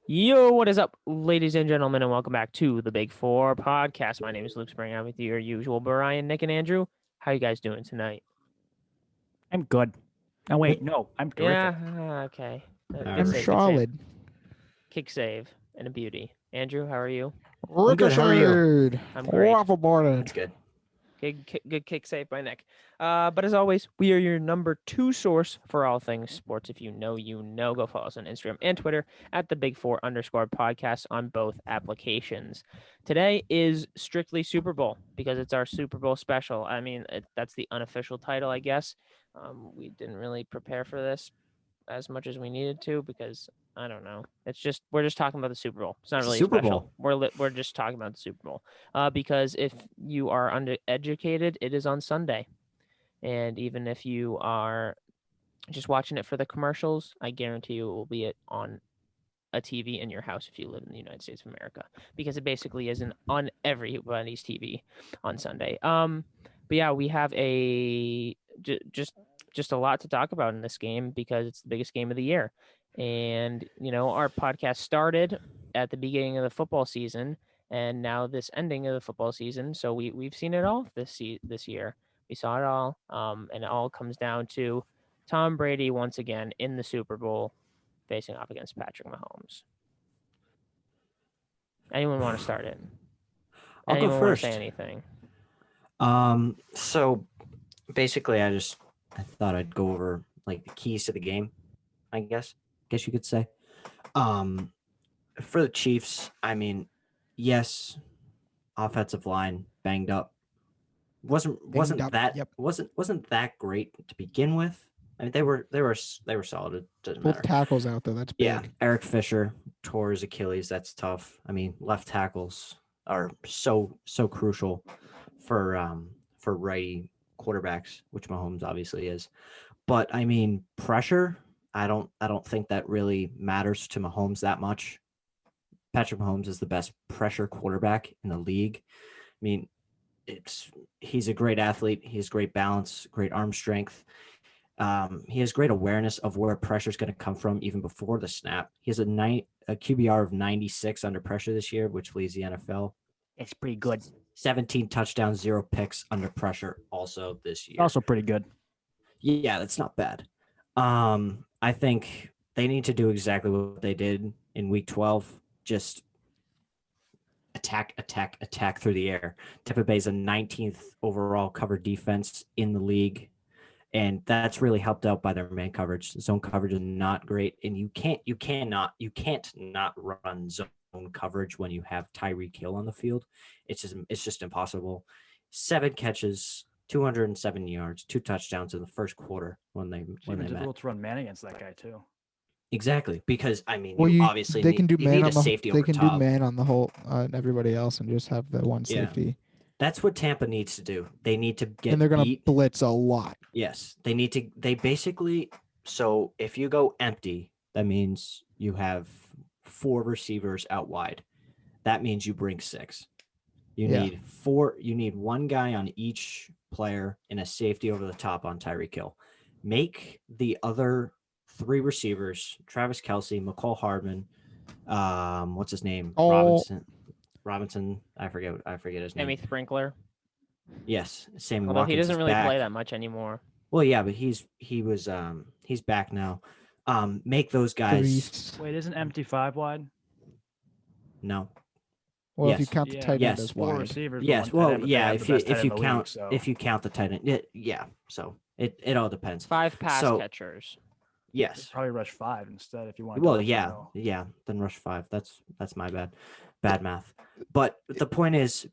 Yo, what is up, ladies and gentlemen, and welcome back to the Big Four podcast. My name is Luke Spring. I'm with your usual Brian, Nick, and Andrew. How you guys doing tonight? I'm good. No, wait, no, I'm terrific. Yeah, okay. All Good right. save, good save. Solid. Kick save and a beauty. Andrew, how are you? I'm good. How are you? Ricocheted. I'm great. Waffle boarded. That's good. Good kick save by Nick. But as always, we are your number 2 source for all things sports. If you know, you know. Go follow us on Instagram and Twitter at the Big Four _ podcast on both applications. Today is strictly Super Bowl because it's our Super Bowl special. I mean, that's the unofficial title, I guess. We didn't really prepare for this as much as we needed to because I don't know. We're just talking about the Super Bowl. It's not really Super special. Bowl. We're just talking about the Super Bowl. Because if you are undereducated, it is on Sunday, and even if you are just watching it for the commercials, I guarantee you it will be on a TV in your house if you live in the United States of America, because it basically isn't on everybody's TV on Sunday. But yeah, we have just a lot to talk about in this game because it's the biggest game of the year. And, our podcast started at the beginning of the football season and now this ending of the football season. So we've seen it all this year. We saw it all. And it all comes down to Tom Brady once again in the Super Bowl facing off against Patrick Mahomes. Anyone want to start it? I'll go first. Want to say anything? So basically, I thought I'd go over like the keys to the game. I guess you could say. For the Chiefs, I mean, yes, offensive line banged up. Wasn't that great to begin with. I mean, they were solid. Doesn't Both matter. tackles out there. That's big. Yeah, Eric Fisher tore his Achilles. That's tough. I mean, left tackles are so crucial for righty quarterbacks, which Mahomes obviously is. But I mean, pressure, I don't think that really matters to Mahomes that much. Patrick Mahomes is the best pressure quarterback in the league. I mean, he's a great athlete. He has great balance, great arm strength. He has great awareness of where pressure is going to come from even before the snap. He has a QBR of 96 under pressure this year, which leads the NFL. It's pretty good. 17 touchdowns, 0 picks under pressure also this year. Also pretty good. Yeah, that's not bad. I think they need to do exactly what they did in week 12. Just attack through the air. Tampa Bay's a 19th overall cover defense in the league. And that's really helped out by their man coverage. Zone coverage is not great. And you can't not run zone coverage when you have Tyreek Hill on the field. It's just impossible. 7 catches, 207 yards, 2 touchdowns in the first quarter when they difficult to run man against that guy too. Exactly, because I mean, they can do man on the safety. They can do man on the whole everybody else and just have the one safety. That's what Tampa needs to do. They need to get and they're going to blitz a lot. Yes, they need to. They basically. So if you go empty, that means you have 4 receivers out wide. That means you bring 6. You need 4. You need 1 guy on each player and a safety over the top on Tyreek Hill. Make the other 3 receivers: Travis Kelce, McCall Hardman. What's his name? Robinson. I forget his name. Sammy Sprinkler. Yes, Sammy Although Watkins. he doesn't really back. play that much anymore. Well, yeah, but he's back now. Make those guys. Wait, isn't empty 5 wide? No. Well, yes. if you count the tight end as 4 wide. receivers. Yes. Well, yeah. If you count the tight end, yeah. So it all depends. 5 pass catchers. Yes. You'd probably rush 5 instead if you want. Well, yeah. Then rush 5. That's my bad math. But the point is,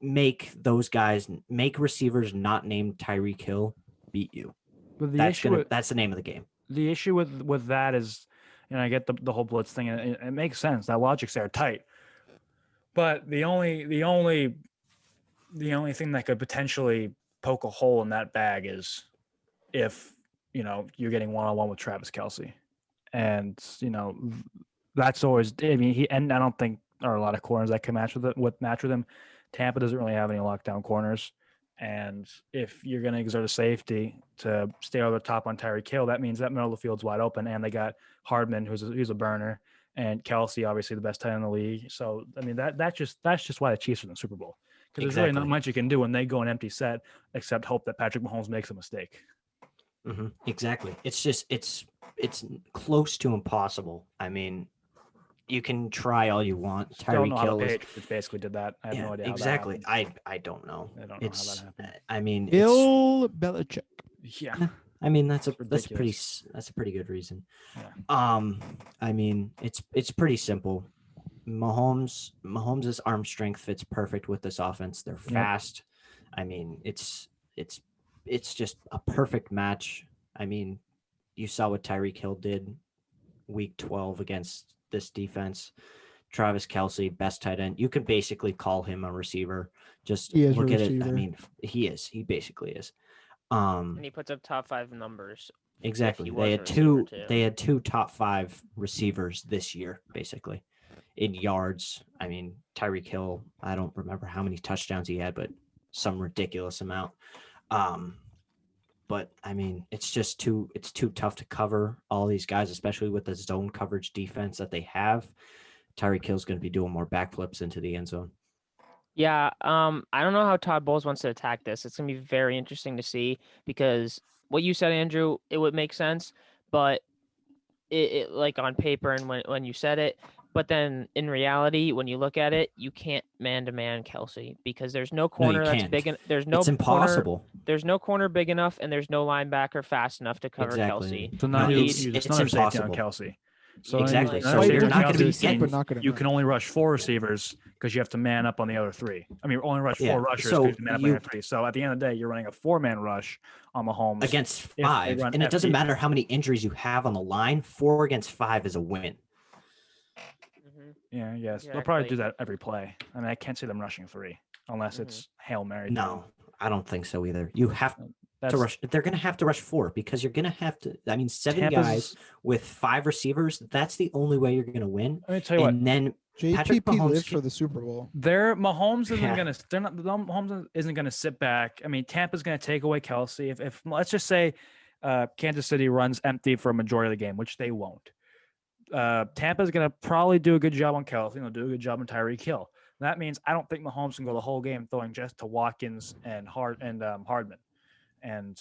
make receivers not named Tyreek Hill beat you. But that's the name of the game. The issue with that is, I get the whole blitz thing, and it makes sense. That logic's there tight. But the only thing that could potentially poke a hole in that bag is if you're getting one-on-one with Travis Kelce, and that's always. I mean, and I don't think there are a lot of corners that can match with him. Tampa doesn't really have any lockdown corners, and if you're going to exert a safety to stay over the top on Tyreek Hill, that means that middle of the field's wide open, and they got Hardman, who's a burner, and Kelsey obviously the best tight end in the league. So I mean that's just why the Chiefs are in the Super Bowl, because there's really not Exactly. much you can do when they go an empty set except hope that Patrick Mahomes makes a mistake. Exactly. It's just it's close to impossible. I mean, you can try all you want. Don't know Tyreek how the Hill is Patriots basically did that. I have no idea how exactly. that happened. I don't know. I don't know how that It's happened. I mean it's Bill Belichick. Yeah, I mean that's a ridiculous. that's a pretty good reason. Yeah. I mean it's pretty simple. Mahomes' arm strength fits perfect with this offense. They're fast. I mean, it's just a perfect match. I mean, you saw what Tyreek Hill did week 12 against this defense. Travis Kelsey, best tight end. You could basically call him a receiver. Just He is a look at it. I receiver. mean, he is. He basically is. And he puts up top 5 numbers. Exactly. If he They was had a receiver, too. they had two top 5 receivers this year, basically, in yards. I mean, Tyreek Hill, I don't remember how many touchdowns he had, but some ridiculous amount. But I mean, it's too tough to cover all these guys, especially with the zone coverage defense that they have. Tyreek Hill's going to be doing more backflips into the end zone. Yeah, I don't know how Todd Bowles wants to attack this. It's gonna be very interesting to see, because what you said, Andrew, it would make sense, but it like on paper and when you said it, but then in reality, when you look at it, you can't man-to-man Kelsey, because there's no No, you corner that's can't. big. There's no It's corner. impossible. There's no corner big enough, and there's no linebacker fast enough to cover Kelsey. Exactly. So now No, you it's just it's another safety on impossible. Kelsey. So Exactly. another So safety you're on not going to be Kelsey, getting. but not gonna you run. can only rush 4 receivers because you have to man up on the other 3. I mean, only rush 4 Yeah, rushers so because you man up on the other 3. So at the end of the day, you're running a 4-man rush on Mahomes Against if they 5, run and it doesn't FD. matter how many injuries you have on the line. 4 against 5 is a win. Yeah, yes. They'll Exactly. probably do that every play. I mean, I can't see them rushing 3 unless it's Hail Mary. No, I don't think so either. You have That's to rush. They're going to have to rush 4 because you're going to have to. I mean, 7 Tampa's. guys with 5 receivers. That's the only way you're going to win. Let me tell you what. And then Patrick JPP Mahomes lives for the Super Bowl. Mahomes isn't Yeah. gonna. They're not. Mahomes isn't gonna sit back. I mean, Tampa's gonna take away Kelsey. If let's just say, Kansas City runs empty for a majority of the game, which they won't. Tampa's gonna probably do a good job on Kelsey. They'll do a good job on Tyreek Hill. That means I don't think Mahomes can go the whole game throwing just to Watkins and Hardman and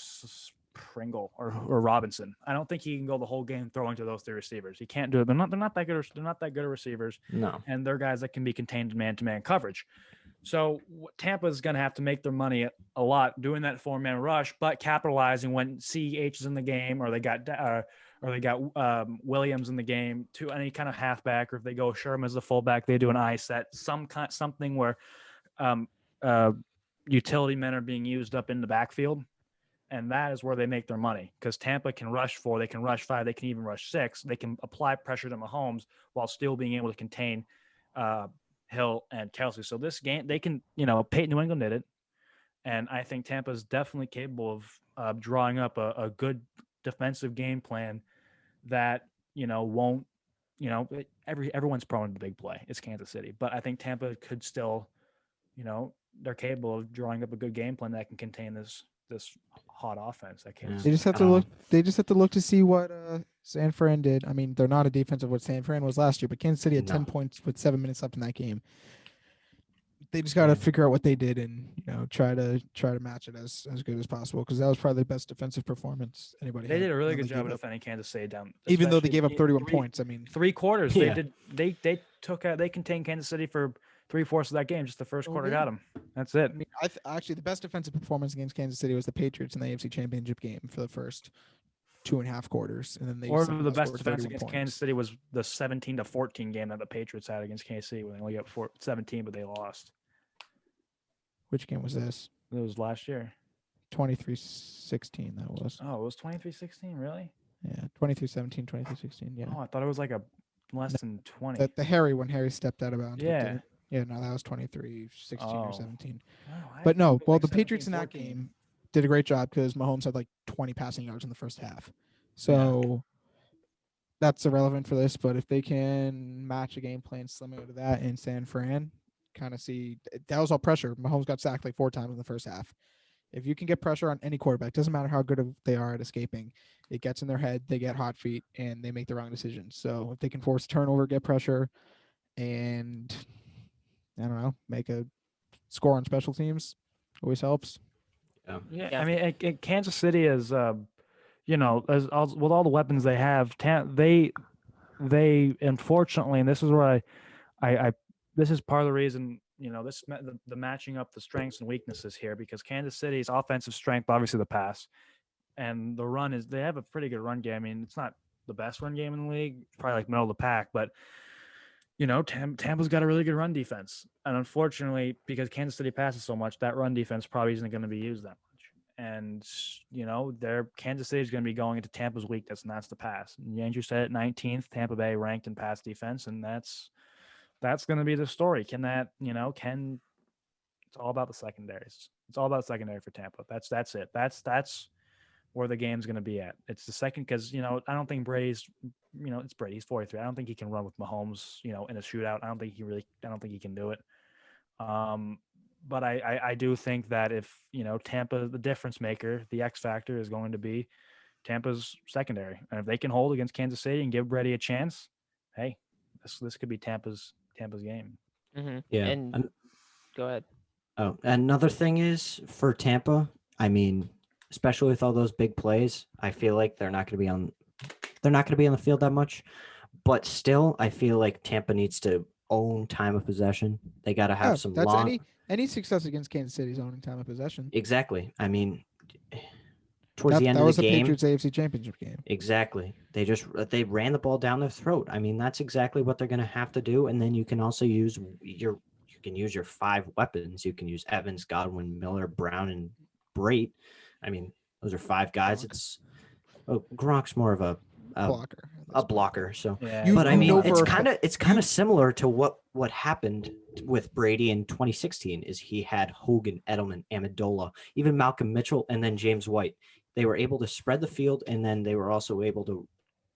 Pringle or Robinson. I don't think he can go the whole game throwing to those 3 receivers. He can't do it. They're not that good. They're not that good of receivers. no. And they're guys that can be contained in man-to-man coverage. So Tampa is going to have to make their money a lot doing that 4-man rush, but capitalizing when CH is in the game, or they got Williams in the game, to any kind of halfback, or if they go Sherman as the fullback, they do an I set, something where utility men are being used up in the backfield. And that is where they make their money, because Tampa can rush 4, they can rush 5, they can even rush 6. They can apply pressure to Mahomes while still being able to contain Hill and Kelsey. So this game, they can, New England did it. And I think Tampa is definitely capable of drawing up a good defensive game plan that, won't, everyone's prone to big play. It's Kansas City. But I think Tampa could still, they're capable of drawing up a good game plan that can contain this hot offense. That Kansas They City. just have to look. They just have to look to see what San Fran did. I mean, they're not a defense of what San Fran was last year, but Kansas City had 10 points with 7 minutes left in that game. They just got to figure out what they did and try to match it as good as possible, because that was probably the best defensive performance anybody. They had did a really when good they job gave of up. defending Kansas City down. Even though they gave up especially 31 points. I mean, 3 quarters. Yeah. They contained Kansas City for 3/4 of that game. Just the first quarter got them. That's it. I mean, actually the best defensive performance against Kansas City was the Patriots in the AFC Championship game for the first 2.5 quarters, and then they Or somehow the best scored defense 31 against points. Kansas City was the 17-14 game that the Patriots had against KC, when they only got 17, but they lost. Which game was this? It was last year. 23-16 that was. Oh, it was 23-16, really? Yeah, 23-17, 23-16. Yeah. Oh, I thought it was like a less than 20. The Harry, when Harry stepped out of bounds. with Yeah. Yeah, no, that was 23-16 or Oh. 17. Oh, I But no, think well, like the Patriots in that 17-14. game did a great job because Mahomes had like 20 passing yards in the first half. So that's irrelevant for this. But if they can match a game plan similar to that in San Fran, kind of see that was all pressure. Mahomes got sacked like 4 times in the first half. If you can get pressure on any quarterback, doesn't matter how good they are at escaping, it gets in their head, they get hot feet, and they make the wrong decisions. So if they can force turnover, get pressure, and I don't know, make a score on special teams, always helps. Yeah, Yeah. I mean, Kansas City is, with all the weapons they have, they unfortunately, and this is where I this is part of the reason, the matching up the strengths and weaknesses here, because Kansas City's offensive strength, obviously the pass, and the run they have a pretty good run game. I mean, it's not the best run game in the league, it's probably like middle of the pack, but Tampa's got a really good run defense. And unfortunately, because Kansas City passes so much, that run defense probably isn't going to be used that much. And, Kansas City is going to be going into Tampa's weakness, and that's the pass. And Andrew said it, 19th, Tampa Bay ranked in pass defense, and that's going to be the story. It's all about the secondaries. It's all about secondary for Tampa. That's it. That's where the game's going to be at. It's the second, because I don't think Brady's, it's Brady. He's 43. I don't think he can run with Mahomes, in a shootout. I don't think he can do it. But I do think that if Tampa, the difference maker, the X factor is going to be Tampa's secondary, and if they can hold against Kansas City and give Brady a chance, hey, this could be Tampa's game. Mm-hmm. Yeah. And go ahead. Oh, another thing is for Tampa, I mean, especially with all those big plays, I feel like they're not going to be on the field that much. But still, I feel like Tampa needs to own time of possession. They got to have some that's long. any success against Kansas City's owning time of possession. Exactly. I mean, towards the end that of was the game, Patriots AFC Championship game. Exactly. They ran the ball down their throat. I mean, that's exactly what they're going to have to do. And then you can also use your 5 weapons. You can use Evans, Godwin, Miller, Brown, and Brait. I mean, those are 5 guys. Gronk's more of a blocker. blocker. So, Yeah, but I mean, know it's kind of similar to what happened with Brady in 2016. Is he had Hogan, Edelman, Amendola, even Malcolm Mitchell, and then James White. They were able to spread the field, and then they were also able to.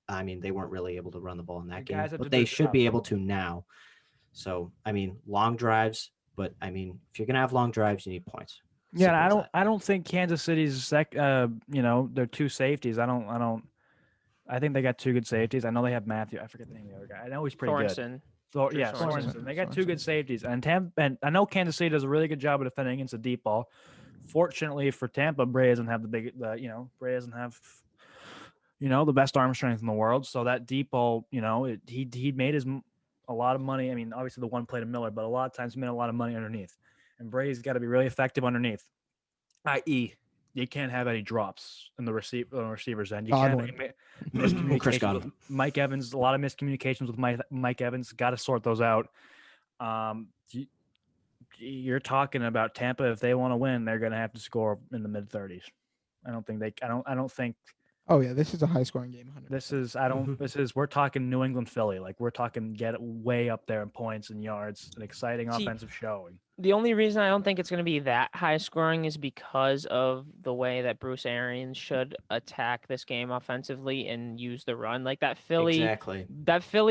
I mean, they weren't really able to run the ball in that game, but they should be able to now. So, I mean, long drives. But I mean, if you're gonna have long drives, you need points. Yeah, I don't think Kansas City's they're 2 safeties. I think they got 2 good safeties. I know they have Matthew. I forget the name of the other guy. I know he's pretty good. Sorensen. They got 2 good safeties, and I know Kansas City does a really good job of defending against the deep ball. Fortunately for Tampa, Bray doesn't have Bray doesn't have the best arm strength in the world. So that deep ball, he made a lot of money. I mean, obviously the one play to Miller, but a lot of times he made a lot of money underneath. And Bray's got to be really effective underneath, i.e., you can't have any drops in the receiver's end. You can't have any miscommunications with Mike Evans. A lot of miscommunications with Mike Evans. Got to sort those out. You're talking about Tampa. If they want to win, they're going to have to score in the mid 30s. I don't think. Oh yeah, this is a high scoring game. 100%. This is we're talking New England Philly. Like we're talking get way up there in points and yards. An exciting offensive showing. The only reason I don't think it's going to be that high scoring is because of the way that Bruce Arians should attack this game offensively and use the run. Like that Philly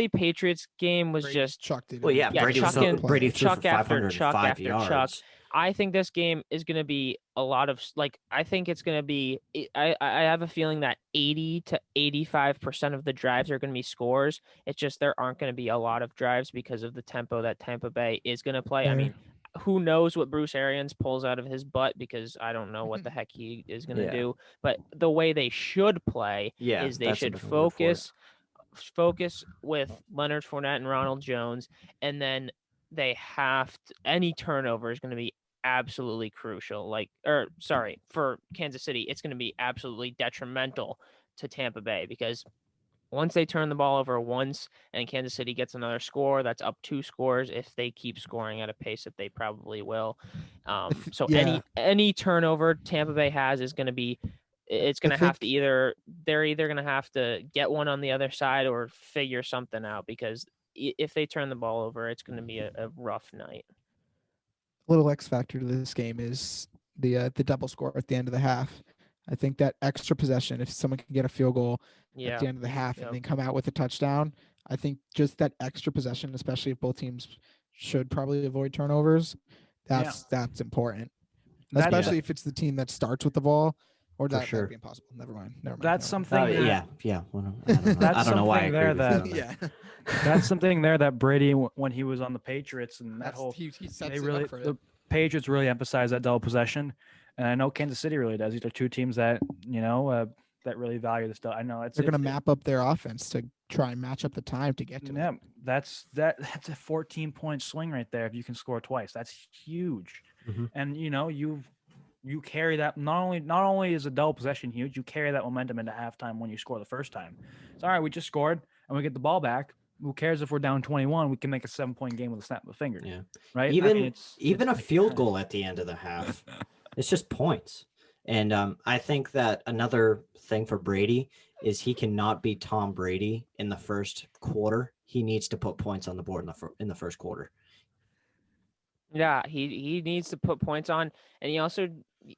Patriots game was just chucked it. Well, yeah, Brady threw chuck for 505 after yards. chuck. I think this game is going to be a lot of I think it's going to be. I have a feeling that 80 to 85% of the drives are going to be scores. It's just there aren't going to be a lot of drives because of the tempo that Tampa Bay is going to play. I mean, who knows what Bruce Arians pulls out of his butt, because I don't know what the heck he is going to do. But the way they should play is they should focus with Leonard Fournette and Ronald Jones, and then they have to, any turnover is going to be absolutely crucial. For Kansas City, it's going to be absolutely detrimental to Tampa Bay, because once they turn the ball over once and Kansas City gets another score, that's up 2 scores if they keep scoring at a pace that they probably will. Any turnover Tampa Bay has is going to be, it's going to have to they're either going to have to get one on the other side or figure something out, because if they turn the ball over, it's going to be a rough night. Little X factor to this game is the double score at the end of the half. I think that extra possession, if someone can get a field goal at the end of the half and then come out with a touchdown, I think just that extra possession, especially if both teams should probably avoid turnovers, that's important. especially if it's the team that starts with the ball, or For that sure. would be impossible. Never mind. That's something. Oh, that, yeah. Well, I don't know. That's I don't know why I something agree there with you on that- that. Yeah, That's something there that Brady, when he was on the Patriots, and that whole he sets they it really up for the it. Patriots really emphasize that double possession, and I know Kansas City really does. These are two teams that that really value this stuff. I know They're going to map up their offense to try and match up the time to get to Yeah, it. that's a 14-point swing right there. If you can score twice, that's huge. Mhm. And you carry that. Not only is a double possession huge, you carry that momentum into halftime when you score the first time. It's all right. We just scored and we get the ball back. Who cares if we're down 21? We can make a 7-point game with a snap of the finger. Yeah. Right. Even It's a like- field goal at the end of the half, it's just points. And I think that another thing for Brady is he cannot be Tom Brady in the first quarter. He needs to put points on the board in the first quarter. Yeah, he needs to put points on, and he also,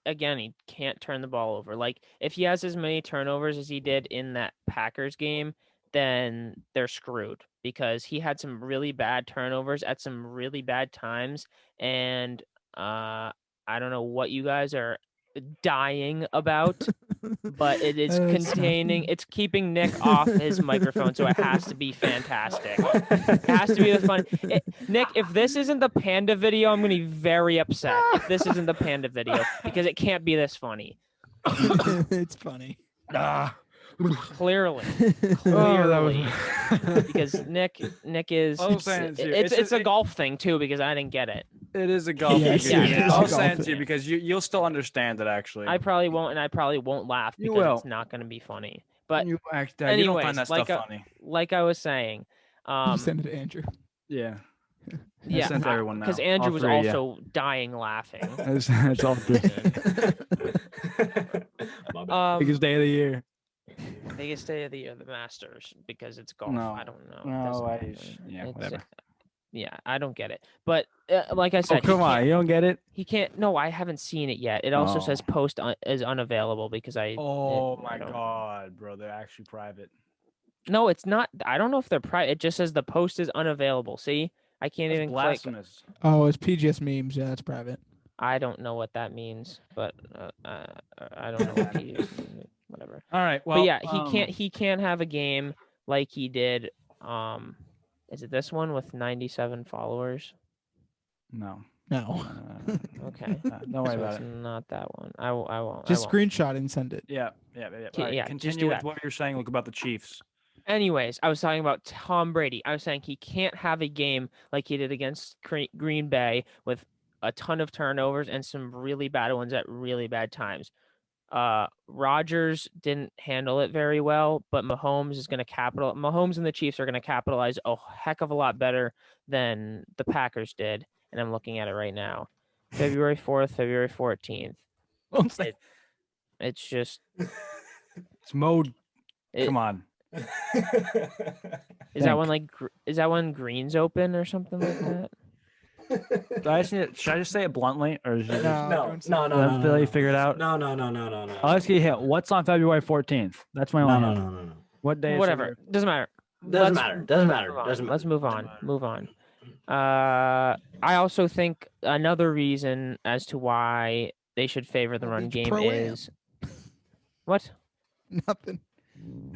again, he can't turn the ball over. Like, if he has as many turnovers as he did in that Packers game, then they're screwed because he had some really bad turnovers at some really bad times, and I don't know what you guys are dying about, but it is it's keeping Nick off his microphone, so it has to be fantastic. It has to be the fun. Nick, if this isn't the panda video, I'm gonna be very upset. If this isn't the panda video, because it can't be this funny. It's funny. Clearly, Oh, because Nick is. All I'm saying is here, It's a it- golf thing too, because I didn't get it. It is a golf. Yes, thing. it is I'll a say golf it to you thing. because you'll still understand it actually. I probably won't, and I probably won't laugh You because will. it's not gonna be funny. But you don't anyways, find that like stuff funny. like I was saying, You send it to Andrew. Yeah. yeah, sent to everyone now. because Andrew All was three, yeah. also dying laughing. It's all three. My bad. Biggest day of the year. Biggest day of the year, the Masters, because it's golf. No. I don't know. It No, doesn't I- matter. yeah, It's, whatever. yeah, I don't get it. But like I Oh, said, come on. You don't get it? he can't. No, I haven't seen it yet. It also Oh. says post is unavailable because Oh I my don't- god, bro. They're actually private. No, it's not. I don't know if they're private. It just says the post is unavailable. See, I can't That's even click. blasphemous. Oh, it's PGS memes. Yeah, that's private. I don't know what that means, but I don't know what he is. Whatever. All right. Well, But yeah, he can't have a game like he did. Is it this one with 97 followers? No. No. Okay. Don't worry So about it's it. not that one. I won't. Just I won't. screenshot it and send it. Yeah. Yeah, All right, yeah, just continue do with that. what you're saying. Look about the Chiefs. Anyways, I was talking about Tom Brady. I was saying he can't have a game like he did against Green Bay with a ton of turnovers and some really bad ones at really bad times. Rodgers didn't handle it very well, but Mahomes and the Chiefs are going to capitalize a heck of a lot better than the Packers did. And I'm looking at it right now. February 4th, February 14th. It's just It's mode. it- Come on. is that when is that when Green's open or something like that? Should I just say it bluntly, or is it just No. let Philly figure it out? No. I'll ask you here. What's on February 14th? That's my only hint. No. What day? Is Whatever. February- Doesn't matter. Doesn't matter. Let's move on. Move on. I also think another reason as to why they should favor the run Beach game Pro-Am. is what? Nothing.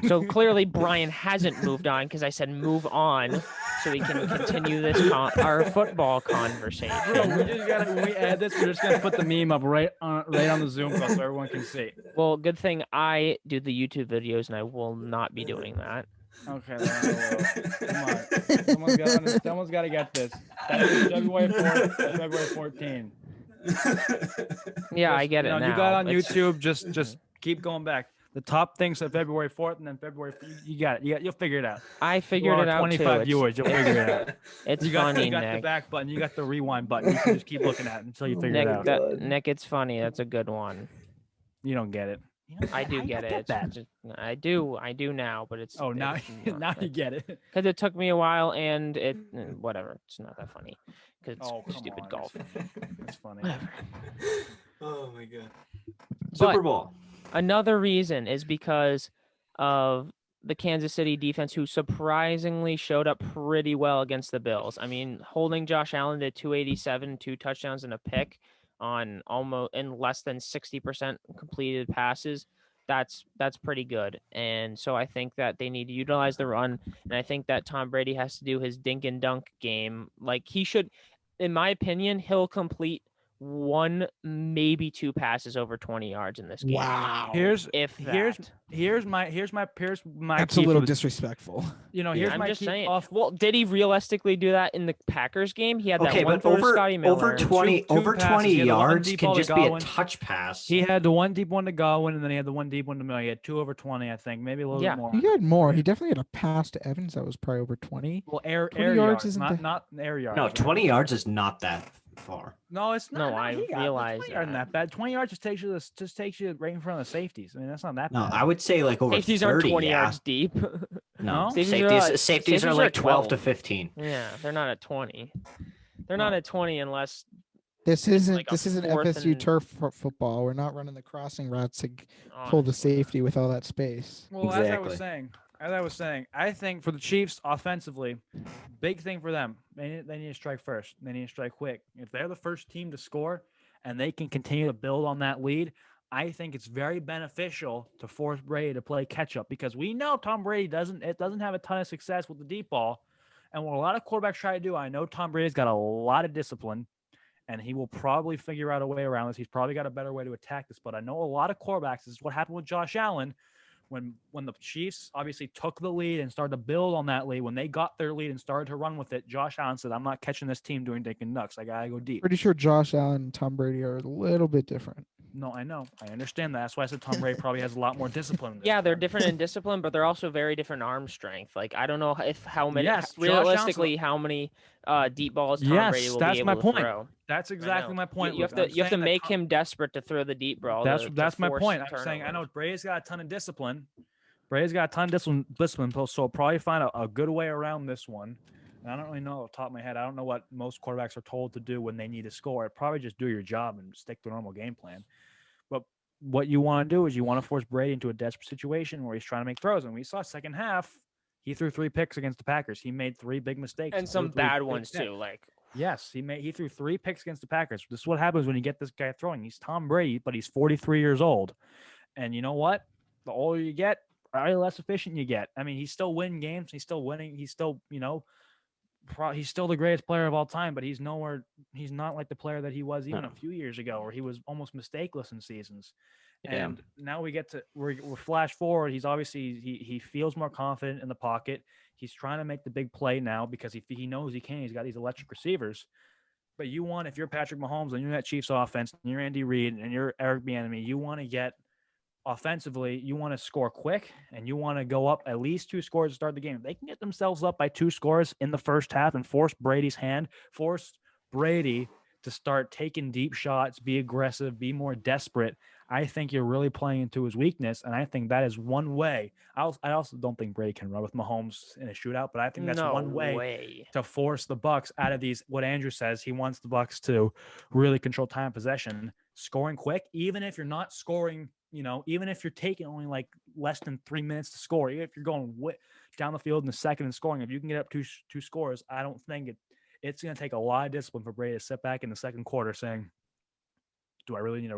So clearly Brian hasn't moved on because I said move on so we can continue this our football conversation. Bro, we just gotta when we add this. We're just gonna put the meme up right on the Zoom call so everyone can see. Well, good thing I do the YouTube videos and I will not be doing that. Okay, come on. Someone's got to get this. That is February 4th, February 14th. Yeah, I get it now. You got it on It's- YouTube. Just keep going back. The top things are February 4th, and then February. You got it. You'll figure it out. I figured it out 25 too. viewers. You'll figure it out. It's You got funny, the Nick. back button. You got the rewind button. You can just keep looking at it until you figure it out. Nick, it's funny. That's a good one. You don't get it. I do get it. It's just- I do now, but it's Oh, now it's now you get it. because it took me a while and it whatever. It's not that funny because it's Oh, come stupid on, golf. That's funny. Whatever. Oh my god. But- Super Bowl. Another reason is because of the Kansas City defense, who surprisingly showed up pretty well against the Bills. I mean, holding Josh Allen to 287, 2 touchdowns and a pick on almost in less than 60% completed passes, that's pretty good. And so I think that they need to utilize the run, and I think that Tom Brady has to do his dink and dunk game. Like he should, in my opinion, he'll complete one, maybe two passes over 20 yards in this game. Wow. Here's that. here's my That's a key little for the- disrespectful. You know, here's I'm my just key saying. off. Well, did he realistically do that in the Packers game? He had that Okay, one but throw to Scotty Miller. over 20 Two over passes. 20 He had the one yards deep can ball to just be a Godwin. touch pass. He had the one deep one to Godwin, and then he had the one deep one to Miller. He had 2 over 20, I think, maybe a little Yeah. bit more. He had more. He definitely had a pass to Evans that was probably over 20. Well, air 20 yards, yards isn't not the- not air yards. No, right? 20 yards is not that far. No, it's not. No, I he got- realize 20 yards isn't that. that bad. 20 yards just takes you right in front of the safeties. I mean, that's not that No, bad. I would say like over Safeties 30. aren't 20 yeah. yards deep. No, No? safeties are like 12 to 12. 15. Yeah, they're not at 20. They're not No. at 20 unless This isn't like a this isn't fourth FSU and- turf football. We're not running the crossing routes to oh, pull the safety with all that space. Well, Exactly. as I was saying, I think for the Chiefs offensively, big thing for them, they need to strike first. They need to strike quick. If they're the first team to score and they can continue to build on that lead, I think it's very beneficial to force Brady to play catch up because we know Tom Brady doesn't have a ton of success with the deep ball. And what a lot of quarterbacks try to do, I know Tom Brady's got a lot of discipline and he will probably figure out a way around this. He's probably got a better way to attack this. But I know a lot of quarterbacks, this is what happened with Josh Allen. When the Chiefs obviously took the lead and started to build on that lead, when they got their lead and started to run with it, Josh Allen said, I'm not catching this team doing dink and ducks. I got to go deep. Pretty sure Josh Allen and Tom Brady are a little bit different. No, I know. I understand that. That's why I said Tom Brady probably has a lot more discipline. Than this Yeah, they're guy. different in discipline, but they're also very different arm strength. Like I don't know how many Yes, Josh realistically how many deep balls Tom Yes, Brady will that's be my able point. to throw. That's exactly my point. You have Luke. I'm to saying that make Tom- him desperate to throw the deep ball. That's my force point. I'm saying I know turnovers. Brady's got a ton of discipline. Brady's got a ton of discipline, so I'll probably find a good way around this one. And I don't really know off the top of my head. I don't know what most quarterbacks are told to do when they need to score. Probably just do your job and stick to a normal game plan. But what you want to do is you want to force Brady into a desperate situation where he's trying to make throws. And we saw second half, he threw 3 picks against the Packers. He made 3 big mistakes. And He some threw 3 bad big ones picks. too. Like Yes, he threw 3 picks against the Packers. This is what happens when you get this guy throwing. He's Tom Brady, but he's 43 years old. And you know what? The older you get, probably less efficient you get. I mean, he's still winning games. He's still winning. He's still, he's still the greatest player of all time, but he's not like the player that he was even a few years ago, where he was almost mistakeless in seasons. Yeah. And now we're flash forward. He's obviously, he feels more confident in the pocket. He's trying to make the big play now because he knows he can. He's got these electric receivers. But if you're Patrick Mahomes and you're that Chiefs offense and you're Andy Reid and you're Eric Bieniemy, you want to get offensively, you want to score quick and you want to go up at least 2 scores to start the game. If they can get themselves up by 2 scores in the first half and force Brady's hand, force Brady to start taking deep shots, be aggressive, be more desperate, I think you're really playing into his weakness. And I think that is one way. I also don't think Brady can run with Mahomes in a shootout, but I think that's one way to force the Bucs out of these. What Andrew says, he wants the Bucs to really control time of possession, scoring quick, even if you're not scoring, even if you're taking only like less than 3 minutes to score, even if you're going down the field in the second and scoring, if you can get up two scores, I don't think it's going to take a lot of discipline for Brady to sit back in the second quarter saying, do I really need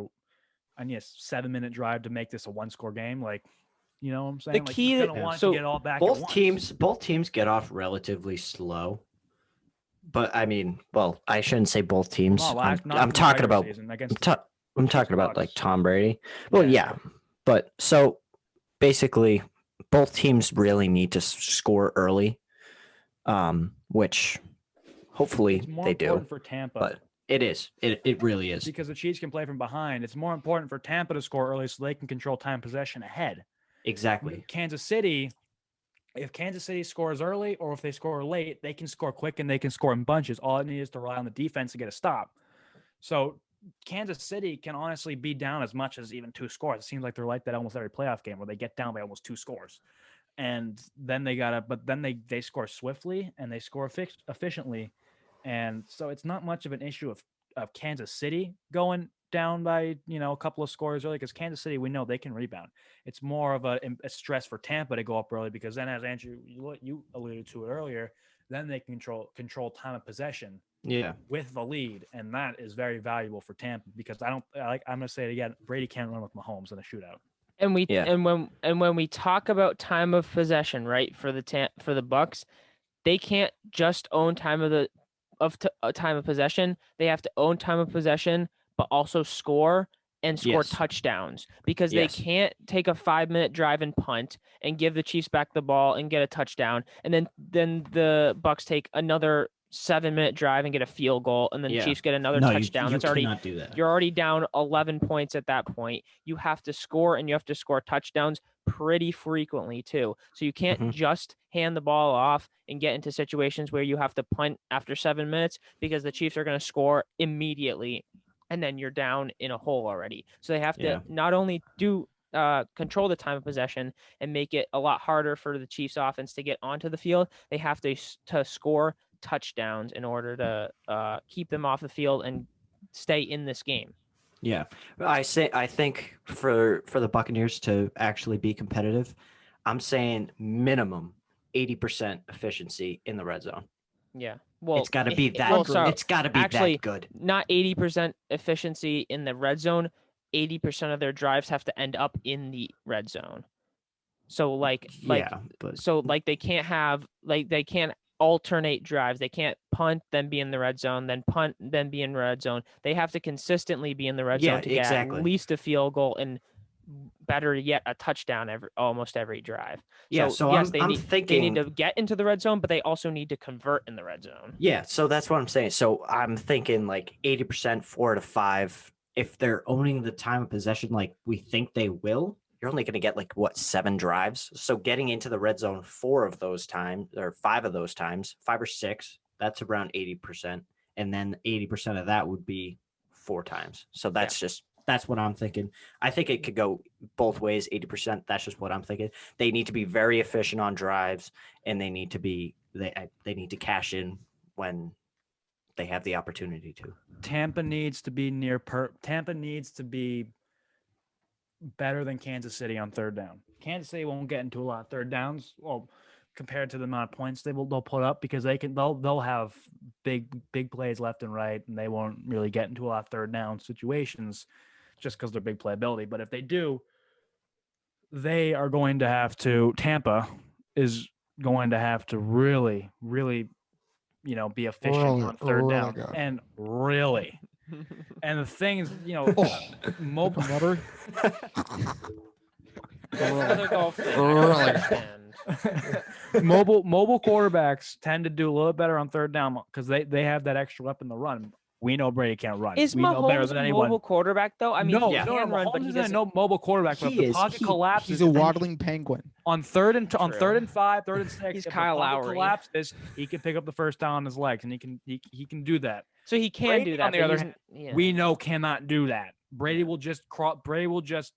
I need a 7-minute drive to make this a 1-score game? Like, you know what I'm saying? The key he's gonna want to get all back at both once. both teams get off relatively slow. But I mean, well, I shouldn't say both teams. Not I'm in the talking regular about season against I'm talking about Bucs. like Tom Brady. Well, yeah. But so basically both teams really need to score early. Which hopefully it's more they important do. for Tampa. But it is. It really is. Because the Chiefs can play from behind. It's more important for Tampa to score early so they can control time possession ahead. Exactly. Kansas City, if Kansas City scores early or if they score late, they can score quick and they can score in bunches. All it needs is to rely on the defense to get a stop. So Kansas City can honestly be down as much as even 2 scores. It seems like they're like that almost every playoff game where they get down by almost 2 scores. And then they score swiftly and they score efficiently. And so it's not much of an issue of Kansas City going down by, a couple of scores early, because Kansas City, we know they can rebound. It's more of a stress for Tampa to go up early, because then, as Andrew, you alluded to it earlier, then they can control time of possession Yeah. with the lead, and that is very valuable for Tampa because I'm going to say it again. Brady can't run with Mahomes in a shootout. And Yeah. when we talk about time of possession, right, for the Bucks, they can't just own time of possession. They have to own time of possession, but also score and score Yes. touchdowns because they Yes. can't take a 5-minute drive and punt and give the Chiefs back the ball and get a touchdown, and then the Bucks take another 7-minute drive and get a field goal, and then the Yeah. Chiefs get another No, touchdown. you That's already cannot do that. you're already down 11 points at that point. You have to score, and you have to score touchdowns pretty frequently too. So you can't Mhm. just hand the ball off and get into situations where you have to punt after 7 minutes because the Chiefs are going to score immediately, and then you're down in a hole already. So they have to Yeah. not only control the time of possession and make it a lot harder for the Chiefs offense to get onto the field. They have to score touchdowns in order to keep them off the field and stay in this game. Yeah. I think for the Buccaneers to actually be competitive, I'm saying minimum 80% efficiency in the red zone. Yeah. Well, It's got to be that. well, sorry, it's got to be actually, that good. not 80% efficiency in the red zone. 80% of their drives have to end up in the red zone. So they can't alternate drives. They can't punt, then be in the red zone, then punt, then be in red zone. They have to consistently be in the red zone to get exactly. at least a field goal and better yet a touchdown almost every drive. Yeah, So yes, they need to get into the red zone, but they also need to convert in the red zone. Yeah, so that's what I'm saying. So I'm thinking like 80%, 4 to 5. If they're owning the time of possession like we think they will, you're only going to get like 7 drives. So getting into the red zone 4 of those times or 5 of those times, 5 or 6, that's around 80%. And then 80% of that would be 4 times. So that's what I'm thinking. I think it could go both ways, 80%. That's just what I'm thinking. They need to be very efficient on drives, and they need to cash in when they have the opportunity to. Tampa needs to be Tampa needs to be better than Kansas City on third down. Kansas City won't get into a lot of third downs. Well, compared to the amount of points they'll put up because they'll have big plays left and right, and they won't really get into a lot of third down situations just because they're big playability. But if they do, they are going to have to. Tampa is going to have to really, really, be efficient on third down God. and really. And the thing is, mobile. Mobile quarterbacks tend to do a little better on third down because they have that extra weapon to run. We know Brady can't run. Is we know better Mahomes than a anyone. mobile quarterback though? I mean, No, he can run, but he doesn't. No mobile quarterback. But if the pocket collapses, He's a waddling penguin. on third and 5, 3rd and 6. He's if Kyle the pocket Lowry. collapses, he can pick up the first down on his legs, and he can do that. So he can Brady, do that. on the but other he's- hand, yeah. we know cannot do that. Brady will just Brady will just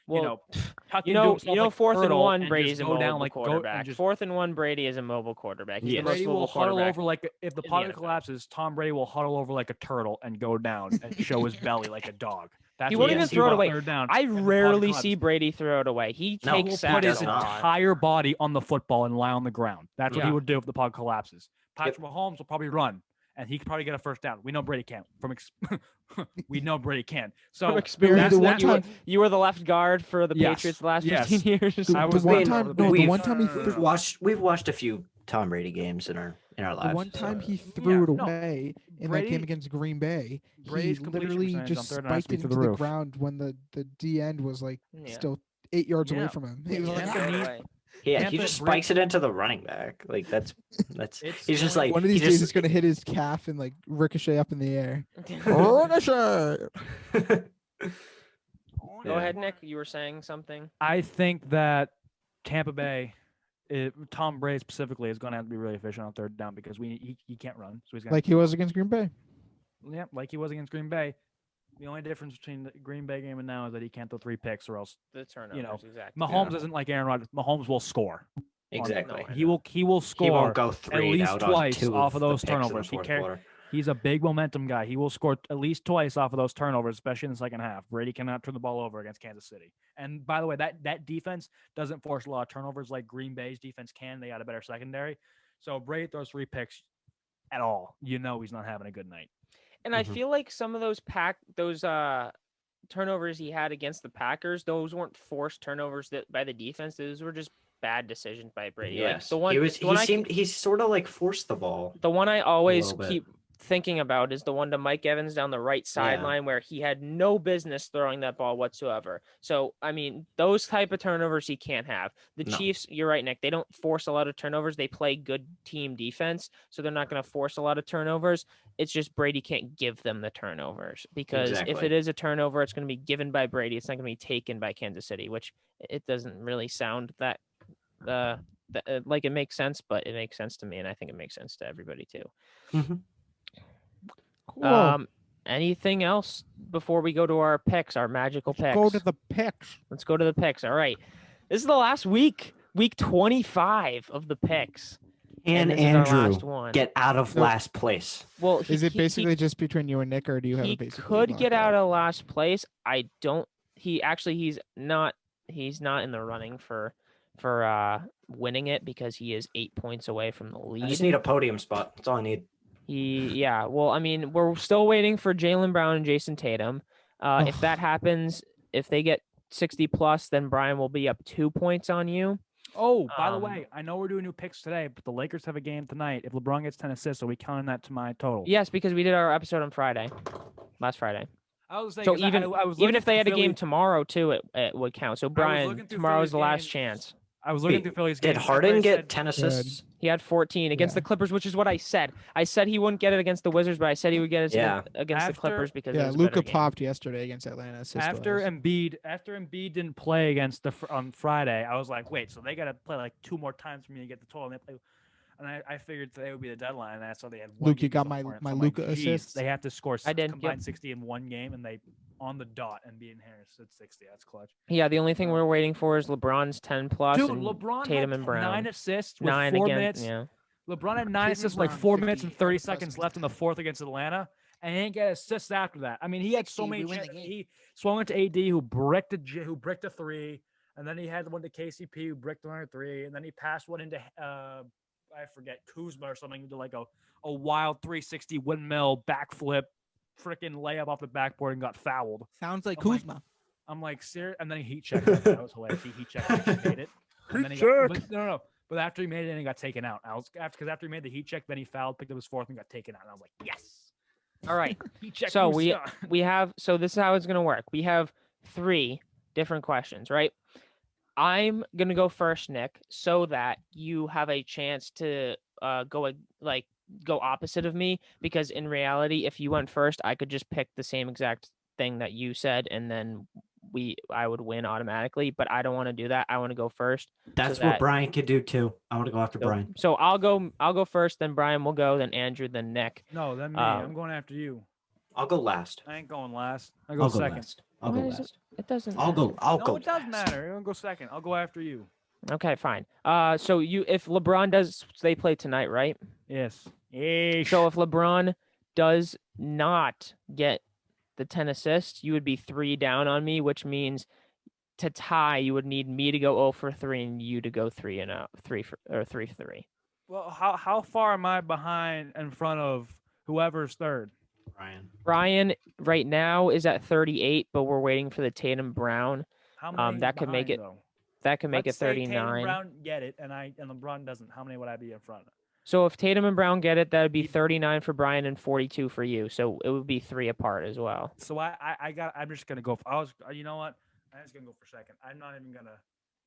Well, tuck into himself like a 4th and turtle 1, and Brady's just a go mobile down quarterback. 4th and 1, Brady is a mobile quarterback. He's the most Brady will mobile huddle quarterback. over if the in the pocket NFL. collapses, Tom Brady will huddle over like a turtle and go down and show his belly like a dog. That's He what won't even he'll do throw it on away. third down. I if the pocket rarely collapses. see Brady throw it away. He No, He takes will sacks put his a lot. entire body on the football and lie on the ground. That's what he Yeah. would do if the pocket collapses. Patrick Mahomes will probably run, and he could probably get a first down. We know Brady can't. We know Brady can. So From experience, the one time- you were the left guard for the Yes, Patriots the last yes. 15 years. I was one not time- over the no, the Patriots. one time he We've watched a few Tom Brady games in our lives. The one time so. he threw it no. away in that Brady- game against Green Bay, he Brady's completion literally percentage on just third down has to spiked be it through into the the roof. ground when the D end was like Yeah. still 8 yards away Yeah. from him. He was like, Tampa "Ah." need- Yeah, he Tampa- just spikes it into the running back. Like that's It's he's just going- like one of these he days just- it's gonna hit his calf and like ricochet up in the air. Ricochet. Go ahead, Nick. You were saying something. I think that Tampa Bay, Tom Brady specifically, is going to have to be really efficient on third down because he can't run. So he's going Like he was against Green Bay. like he was against Green Bay. The only difference between the Green Bay game and now is that he can't throw 3 picks, or else The turnovers, exactly. Mahomes isn't like Aaron Rodgers. Mahomes will score. exactly. No, He will score. He won't go at 3 least out twice on 2 off of the those picks in the turnovers. fourth quarter. He's a big momentum guy. He will score at least twice off of those turnovers, especially in the second half. Brady cannot turn the ball over against Kansas City. And by the way, that defense doesn't force a lot of turnovers like Green Bay's defense can. They got a better secondary. So if Brady throws 3 picks at all, he's not having a good night. And I Mhm. feel like some of those turnovers he had against the Packers, those weren't forced turnovers by the defense. Those were just bad decisions by Brady. Yes, Like he sort of like forced the ball. the one I always little bit. keep thinking about is the one to Mike Evans down the right sideline where he had no business throwing that ball whatsoever. So, I mean, those type of turnovers he can't have. The No. Chiefs, you're right, Nick, they don't force a lot of turnovers. They play good team defense, so they're not going to force a lot of turnovers. It's just Brady can't give them the turnovers because if Exactly. it is a turnover, it's going to be given by Brady. It's not going to be taken by Kansas City, which it doesn't really sound that like it makes sense, but it makes sense to me, and I think it makes sense to everybody too. Mhm. Cool. Anything else before we go to our picks, our magical Let's picks? go to the picks. Let's go to the picks. All right. This is the last week, week 25 of the picks. And this is our Andrew, last one. get out of No. last place. Well, Is it basically just between you and Nick, or do you have he a basically could locked get out up? of last place. I don't. He's not in the running for winning it because he is 8 points away from the I just lead. need a podium spot. That's all I need. Well, I mean, we're still waiting for Jaylen Brown and Jason Tatum. If Ugh. that happens, if they get 60 plus, then Brian will be up 2 points on you. Oh, by the Um, way, I know we're doing new picks today, but the Lakers have a game tonight. If LeBron gets 10 assists, are we counting that to my total? Yes, because we did our episode on last Friday. I was saying, So 'cause even I was even looking if they through had a game Philly- tomorrow too, it would count. So Brian, looking through tomorrow's Philly's the last games. chance. I was looking Wait, through Philly's Did games. Harden get 10 assists? He had 14 against the Yeah. Clippers, which is what I said. I said he wouldn't get it against the Wizards, but I said he would get it Yeah. against the After- Clippers because it Yeah, was a better Luca game. popped yesterday against Atlanta. After Embiid didn't play against on Friday, I was like, wait, so they got to play like 2 more times for me to get the total. And I figured today would be the deadline, and I saw they had one. Luke, you game got so my far, my so I'm Luca like, geez, assists. They have to score I did, combined yep. 60 in one game, and they on the dot. Embiid and Harris at 60. That's clutch. Yeah, the only thing we're waiting for is LeBron's 10 plus Dude, and LeBron Tatum had and Brown. 9 assists with 9 4 again. minutes. Yeah. LeBron had 9 Tatum assists and with like Brown, 4 minutes and 50 30 plus seconds against left in the fourth against Atlanta, and he didn't get assists after that. I mean, he had so 60, many. we win the chances. game. He swung into AD, who bricked a 3, and then he had the one to KCP, who bricked another 3, and then he passed one into I forget, Kuzma or something, who did like a wild 360 windmill backflip, freaking layup off the backboard and got fouled. Sounds like Oh my- Kuzma. I'm like, serious, and then he heat checked him. That was hilarious. He heat checked and actually made it. And then he got, but no. But after he made it, and he got taken out. Because after he made the heat check, then he fouled, picked up his fourth, and got taken out. And I was like, yes. All right. Heat check. So Kuzma. so this is how it's going to work. We have 3 different questions, right? I'm going to go first, Nick, so that you have a chance to go opposite of me, because in reality, if you went first, I could just pick the same exact thing that you said, and then I would win automatically, but I don't want to do that. I want to go first. That's so what that- Brian could do too. I want to go after Brian. So I'll go first, then Brian will go, then Andrew, then Nick. No, then me. Um, I'm going after you. I'll go last. I ain't going last. I I'll go go second. last. I'll go Why does last. It doesn't. I'll go. I'll No, go. it does last. matter. I'm gonna go second. I'll go after you. Okay, fine. So if LeBron does, they play tonight, right? Yes. Yeesh. So if LeBron does not get the 10 assists, you would be 3 down on me, which means to tie, you would need me to go 0 for 3 and you to go 3 and 3 for 3. Well, how far am I behind in front of whoever's third? Brian right now is at 38, but we're waiting for the Tatum Brown. How many? That could make it- That could make Let's it say Tatum 39. Brown get it, and LeBron doesn't. How many would I be in front of? So if Tatum and Brown get it, that would be He- 39 for Brian and 42 for you. So it would be 3 apart as well. So I'm just gonna go. You know what? I'm just gonna go for second. I'm not even gonna.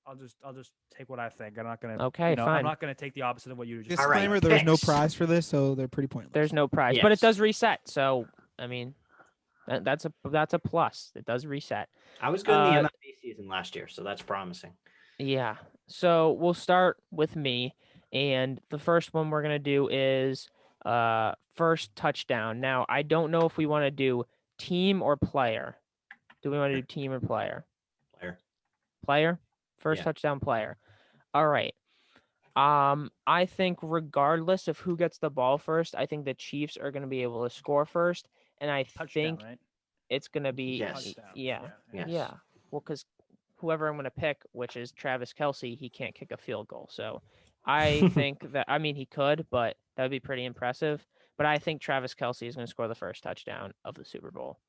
I'll just take what I think. I'm not gonna. Okay, I'm fine. not gonna take the opposite of what you just. All right, Disclaimer: there is no picks. prize for this, so they're pretty pointless. There's no prize, but it Yes. does reset. So I mean, that's a plus. It does reset. I was good in the Uh, MLB season last year, so that's promising. Yeah. So we'll start with me, and the first one we're gonna do is first touchdown. Now I don't know if we want to do team or player. Do we want to do team or player? Player. First Yeah. touchdown player. All right. I think regardless of who gets the ball first, I think the Chiefs are going to be able to score first, and I Touchdown, think right? it's going to be Yes. Touchdown. yeah. Yes. Yeah. Well, because whoever I'm going to pick, which is Travis Kelce, he can't kick a field goal. So I think that he could, but that would be pretty impressive. But I think Travis Kelce is going to score the first touchdown of the Super Bowl.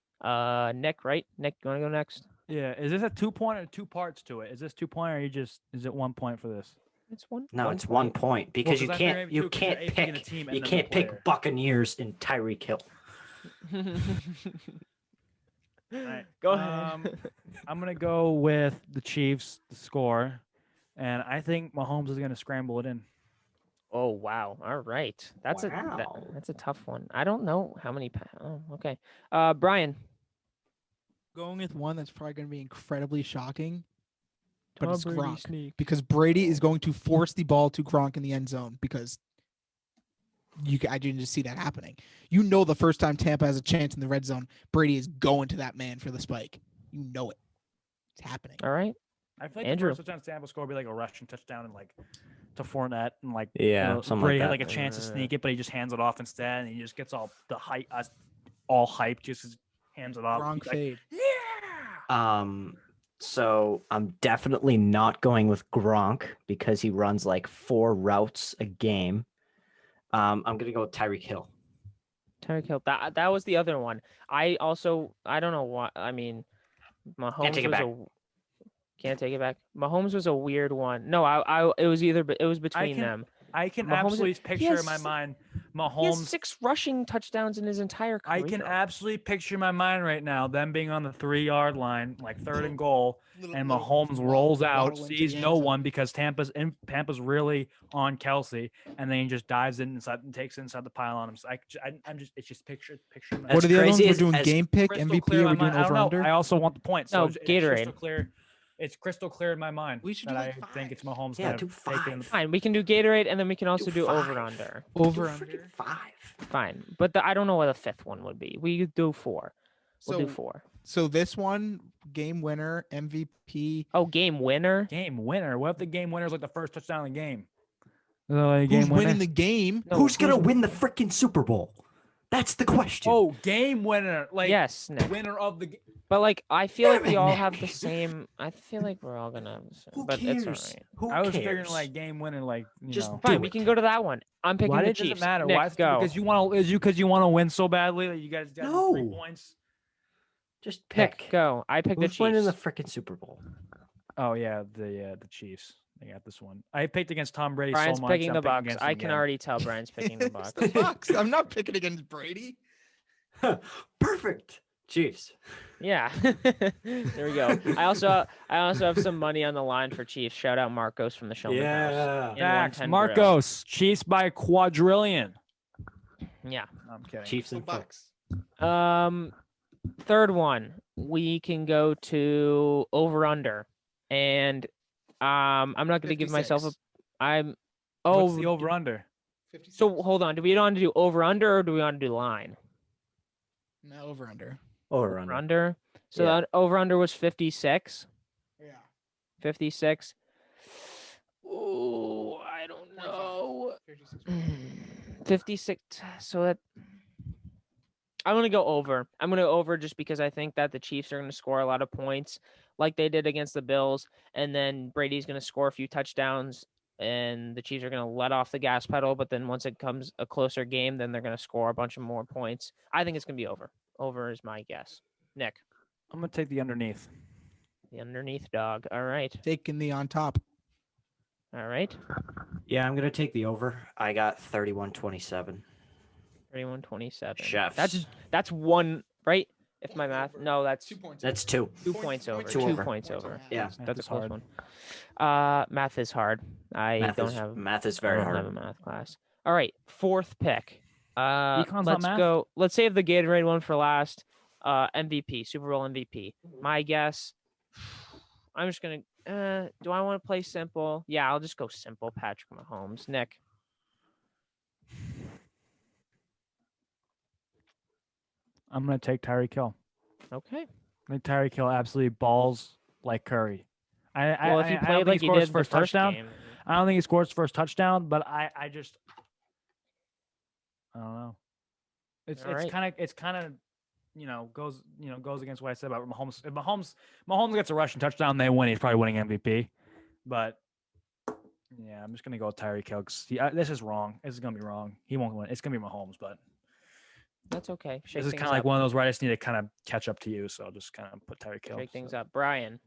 Nick, right? Nick, you want to go next? Yeah. Is this a 2-point or 2 parts to it? Is this 2-point or is it 1 point for this? It's one. No, it's 1 point because 'cause I figured maybe you 2 'cause you're can't picking a pick team and you then the can't pick player. Buccaneers and Tyreek Hill. Right. Go ahead. I'm gonna go with the Chiefs to score, and I think Mahomes is gonna scramble it in. Oh wow! All right, that's Wow. that's a tough one. I don't know how many. Oh, okay. Brian. Going with one that's probably going to be incredibly shocking, but Tom it's Brady Gronk. sneak. Because Brady is going to force the ball to Gronk in the end zone because I didn't just see that happening. You know, the first time Tampa has a chance in the red zone, Brady is going to that man for the spike. You know it. It's happening. All right. I feel like Andrew. the first touchdown Tampa score will be like a rushing touchdown and like to Fournette and like Yeah, something Brady like had that. like a chance to sneak it, but he just hands it off instead, and he just gets all the hype, all hyped, just hands it off. Gronk He's like, fade. yeah. So I'm definitely not going with Gronk because he runs like 4 routes a game. I'm gonna go with Tyreek Hill. Tyreek Hill. That was the other one. I don't know what. I mean, Mahomes take it was back. Can't take it back. Mahomes was a weird one. No, it was between them. I can Mahomes- absolutely he picture in my has- mind He has Mahomes. 6 rushing touchdowns in his entire career. I can absolutely picture in my mind right now them being on the 3-yard line, like 3rd and goal, and Mahomes rolls out, sees no one because Tampa's really on Kelsey, and then he just dives in inside and takes it inside the pylon. It's just picture. As What are the other ones? crazy We're as- doing as game pick, Crystal MVP, clear in are we my doing mind. I don't over know. under? I also want the points. No, It's Gatorade. crystal clear. It's crystal clear in my mind. We should that do I like think it's 5. Mahomes. Yeah, gonna do take it in the- 5. Fine, we can do Gatorade, and then we can also do over 5. under. Over Do under. freaking 5. Fine, but I don't know what the 5th one would be. We could do 4. We'll do 4. So this one, game winner, MVP. Oh, game winner. Game winner. What if the game winner is like the first touchdown of the game? Game Who's winner? winning the game? No, Who's gonna win the freaking Super Bowl? That's the question. Oh, game winner. Like yes, Nick. winner of the game. But like, I feel like Damn we it, all Nick. have the same. I feel like we're all gonna have the same. Who but cares? it's all right. Who I was cares? figuring like game winner, like Just know. Fine, do we it. can go to that one. I'm picking Why the does Chiefs. it matter? Nick, Why? go. Because you want to win so badly that you guys got 3 No. points. Just Nick, pick. go. I picked the Who's winning Chiefs. the freaking Super Bowl? Oh yeah, the Chiefs. They got this one. I picked against Tom Brady Brian's so much. picking I'm the picking Bucks. against I him can again. already tell Brian's picking the Bucks. The Bucks. I'm not picking against Brady. Perfect. Chiefs. Yeah. There we go. I also have some money on the line for Chiefs. Shout out Marcos from the Showman House. Yeah. And Facts. 110 Marcos. Chiefs by a quadrillion. Grill. Yeah. I'm kidding. Chiefs So and Bucks. Third one, we can go to over under, and I'm not going to give myself a. 56. I'm. What's the Oh, over under? 56. so hold on. Do we want to do over under or do we want to do line? No, over under. Or Over under. under. So Yeah. that over under was 56. Yeah. 56. Oh, I don't 45. know. 56. 56. So that I'm gonna go over. I'm gonna over just because I think that the Chiefs are gonna score a lot of points, like they did against the Bills, and then Brady's gonna score a few touchdowns, and the Chiefs are gonna let off the gas pedal. But then once it comes a closer game, then they're gonna score a bunch of more points. I think it's gonna be over. Over is my guess. Nick, I'm gonna take the underneath. the underneath dog. All right. Taking the on top. All right. Yeah, I'm gonna take the over. I got 31-27. 31-27. Chefs. That's one, right? If my math. No, that's 2 points. That's 2. 2 points over. Two 2 over. points over. Yeah. Math That's a is close hard. one. Math is hard. I Math don't is have math is I very don't hard. have a math class. All right, 4th pick. Econ's not Let's math? go. Let's save the Gatorade one for last. MVP, Super Bowl MVP. My guess. I'm just gonna. Do I want to play simple? Yeah, I'll just go simple. Patrick Mahomes. Nick. I'm gonna take Tyreek Hill. Okay. I think Tyreek Hill absolutely balls like Curry. Well, if he I don't played think like he scores did his the first first touchdown. game. I don't think he scores his first touchdown, but I don't know. It's All right. kind of goes against what I said about Mahomes. If Mahomes gets a rushing touchdown, they win. He's probably winning MVP. But Yeah, I'm just gonna go with Tyreek Hill. This is wrong. This is gonna be wrong. He won't win. It's gonna be Mahomes, but That's okay. Shake this is things kind of like up. one of those where I just need to kind of catch up to you. So I'll just kind of put Tyreek Hill. Shake things up. Brian.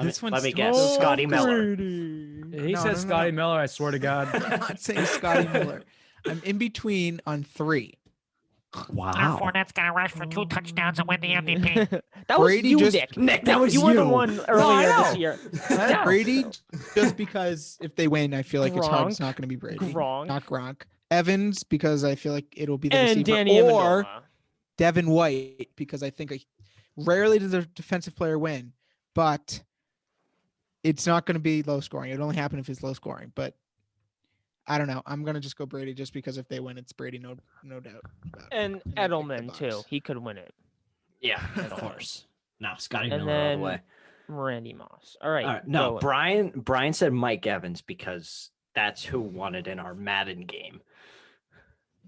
This one's let me so guess. Scotty Miller. He No, said no, Scotty no. Miller. I swear to God. I'm not saying Scotty Miller. I'm in between on 3. Wow. Fournette's gonna rush for 2 touchdowns and win the MVP. That was Brady you, just- Nick. Nick, that was you were the you. one I earlier this know. year. Yeah. Brady, just because if they win, I feel like it's hard. It's Gronk. not going to be Brady. Gronk. Not Gronk. Evans, because I feel like it'll be the And receiver. Danny Or Amendola. Devin White, because I think rarely does a defensive player win, but it's not going to be low scoring. It'll only happen if it's low scoring. But I don't know. I'm going to just go Brady just because if they win, it's Brady, no doubt. About it. And I pick the Edelman, too. Bucs. He could win it. Yeah, of course. No, Scotty And Miller all then the way. Randy Moss. All right. All right. No, go. Brian said Mike Evans because that's who won it in our Madden game.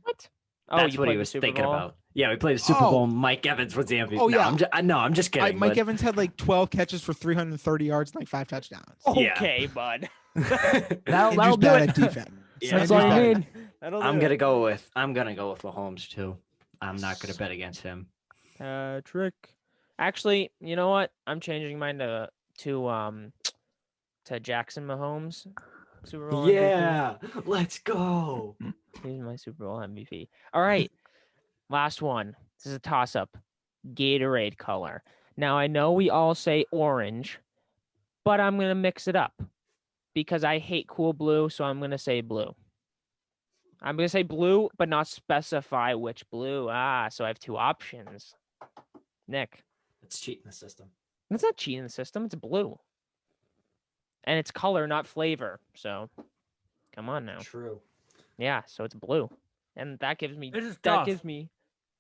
What? Oh, That's you what he played the was Super thinking Bowl? about. Yeah, we played the Super Oh. Bowl. Mike Evans was the MVP. Oh, No, yeah. I'm just kidding. Mike but- Evans had like 12 catches for 330 yards and like 5 touchdowns. Yeah. Okay, bud. That'll Andrew's do bad it. at defense. Yeah, That's Andrew's all you bad at need. That'll do I'm it. gonna go with Mahomes too. I'm not gonna bet against him. Patrick. Actually, you know what? I'm changing mine to Jackson Mahomes. Super Bowl MVP. Yeah, let's go. He's my Super Bowl MVP. All right. Last one. This is a toss up. Gatorade color. Now I know we all say orange, but I'm gonna mix it up because I hate cool blue, so I'm gonna say blue. I'm gonna say blue, but not specify which blue. So I have 2 options. Nick. It's cheating the system. It's not cheating the system. It's blue. And it's color, not flavor. So, come on now. True. Yeah, so it's blue. And that gives me This is that tough. gives me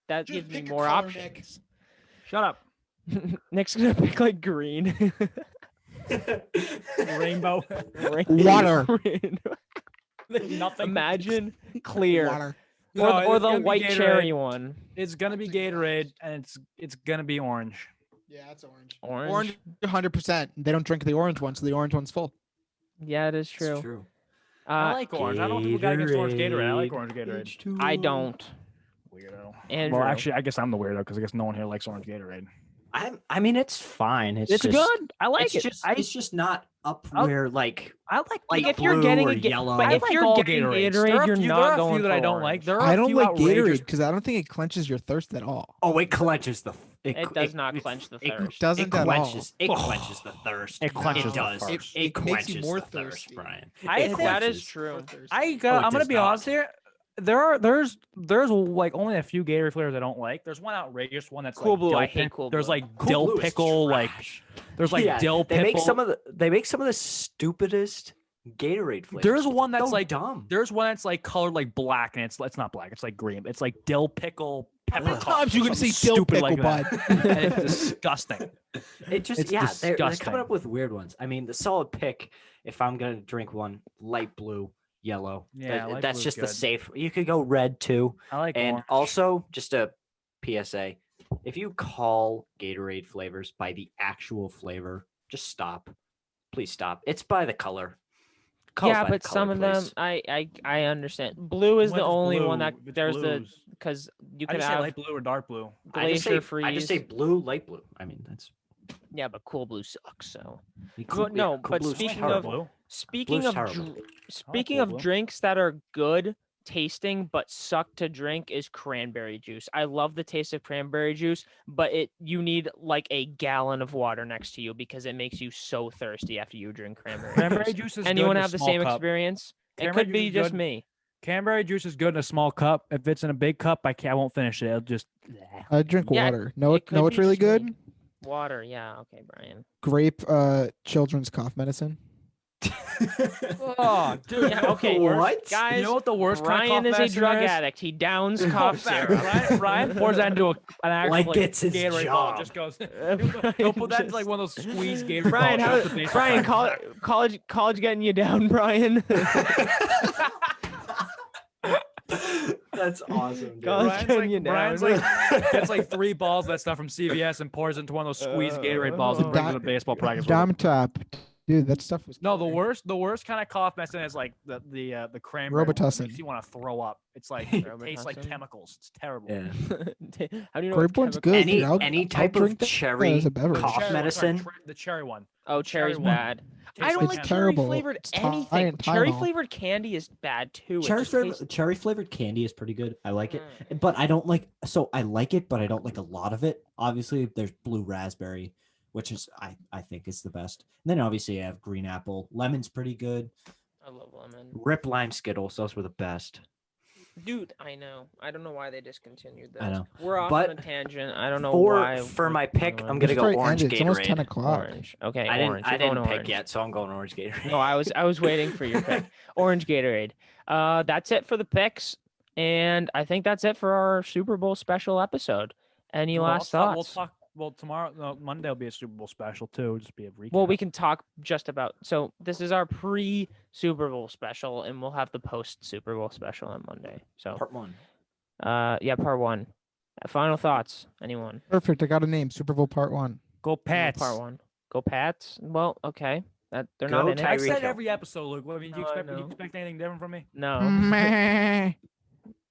that Just gives me pick a more color, options. Shut up. Nick's gonna pick like green. Rainbow. Water. Green. Nothing. Imagine clear. Water. Or, No, or it's the gonna be white cherry Gatorade. one. It's gonna be Gatorade, and it's gonna be orange. Yeah, it's orange. Orange. Orange, 100%. They don't drink the orange one, so the orange one's full. Yeah, it is It's true. true. I like orange. I don't think we got against orange Gatorade. I like orange Gatorade. H2O. I don't. Weirdo. Andrew. Well, actually, I guess I'm the weirdo because I guess no one here likes orange Gatorade. I mean, it's fine. It's It's just, good. I like it's it. just I it's just not up I'll- where like I like like if you're blue getting or a yellow. but I if like you're all getting Gatorades. Gatorade, There are you're a few, not there are a going few that I for don't orange. like. There are I a don't few like outrageous- Gatorade because I don't think it quenches your thirst at all. Oh, it clenches the. It does not quench the thirst. Doesn't it at all. quenches. It quenches the thirst. It quenches the does. thirst. It It makes you quenches more the thirst, thirsty. Brian. I It think that is quenches. true. I'm it gonna does be not. honest here. There's like only a few Gatorade flavors I don't like. There's one outrageous one that's Cool like Blue, dill I hate pick- Cool There's Blue. like Cool dill Blue is pickle, like trash. there's like Yeah, dill they pickle. make some of the stupidest Gatorade flavors. There's It's one that's so like dumb. There's one that's like colored like black, and it's not black. It's like green. It's like dill pickle pepper. Ugh. puff Sometimes you or can say something dill stupid pickle, like bud. that. And it's disgusting. It just It's they're coming disgusting. up with weird ones. I mean, the solid pick. If I'm gonna drink one, light blue, yellow. Yeah, light that's blue's just the good. safe. You could go red too. I like And orange. also, just a PSA: if you call Gatorade flavors by the actual flavor, just stop. Please stop. It's by the color. Call us Yeah, by the but some color, of them please. I understand. Blue is When the it's only blue, one that it's there's blues. the because you I could just say have light blue or dark blue. I just Glacier say, Freeze. I just say blue, light blue. I mean, that's yeah, but Cool Blue sucks. So cool, no, Cool but Blue's speaking terrible. of- Blue. speaking Blue's of terrible. speaking Cool of Blue. drinks that are good tasting but suck to drink is cranberry juice. I love the taste of cranberry juice, but you need like a gallon of water next to you because it makes you so thirsty after you drink cranberry Cranberry juice. juice is Anyone good in a have the small same cup. experience? It Cranberry could juice be is just good. me. Cranberry juice is good in a small cup. If it's in a big cup, I won't finish it. It'll just. I drink Yeah, water. No, it could what's be really just me. good? Water, yeah, okay, Brian. Grape children's cough medicine. Oh, dude. Yeah, okay, What? guys. You know what the worst Brian kind of is cough a medicine drug is? addict. He downs Oh, cough fact. syrup. Ryan pours that into an actual Like it's his Gatorade ball. job. It just goes. Brian He'll put that just- into like one of those squeeze Gatorade Brian, balls. how, That's the basic Brian, kind. college getting you down, Brian. That's awesome, dude. God. Brian's like gets like 3 balls of that stuff from CVS and pours it into one of those squeezed Gatorade balls and brings it to baseball practice. with him. Dom top. Dude, that stuff was No, killer. the worst kind of cough medicine is like the cranberry one that Robitussin. makes you want to throw up. It's like it tastes like Robitussin? chemicals. It's terrible. Yeah. How do you know? Grape it's one's chemical? good, Any dude. any I'll type of drink that cherry as a beverage. cough Cherry one, sorry, medicine. the cherry one. Oh, The cherry's cherry one bad. I tastes don't like like It's chemicals. cherry terrible. flavored It's Ty anything. and Cherry Tylenol. flavored candy is bad too. It Cherry just flavored tastes. cherry flavored candy is pretty good. I like it, Mm. but I don't like. So I like it, but I don't like a lot of it. Obviously, there's blue raspberry, which is I think is the best. And then obviously I have green apple. Lemon's pretty good. I love lemon. Rip lime Skittles, those were the best. Dude, I know. I don't know why they discontinued those. I know. We're off But on a tangent. I don't know For why. for we're my going pick, on. I'm gonna Just go try to orange end it. It's almost 10 Gatorade. o'clock. Orange. Okay, I orange. didn't You're going pick orange. yet, so I'm going orange Gatorade. No, I was waiting for your pick. Orange Gatorade. That's it for the picks, and I think that's it for our Super Bowl special episode. Any last thoughts? Well, tomorrow, no, Monday will be a Super Bowl special too. It'll just be a recap. Well, we can talk just about. So this is our pre-Super Bowl special, and we'll have the post-Super Bowl special on Monday. So, Part 1. yeah, part 1. Final thoughts? Anyone? Perfect. I got a name. Super Bowl Part 1. Go Pats. Part 1. Go Pats. Well, okay. That they're Go not in I've it. Tyreek said Hill. every episode, Luke. What, I mean, No, I you know. expect anything different from me? No. Meh.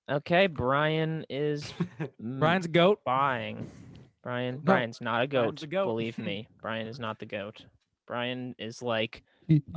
Okay, Brian is Brian's a goat. buying. Brian's not a Brian's goat. the goat. Believe me, Brian is not the goat. Brian is like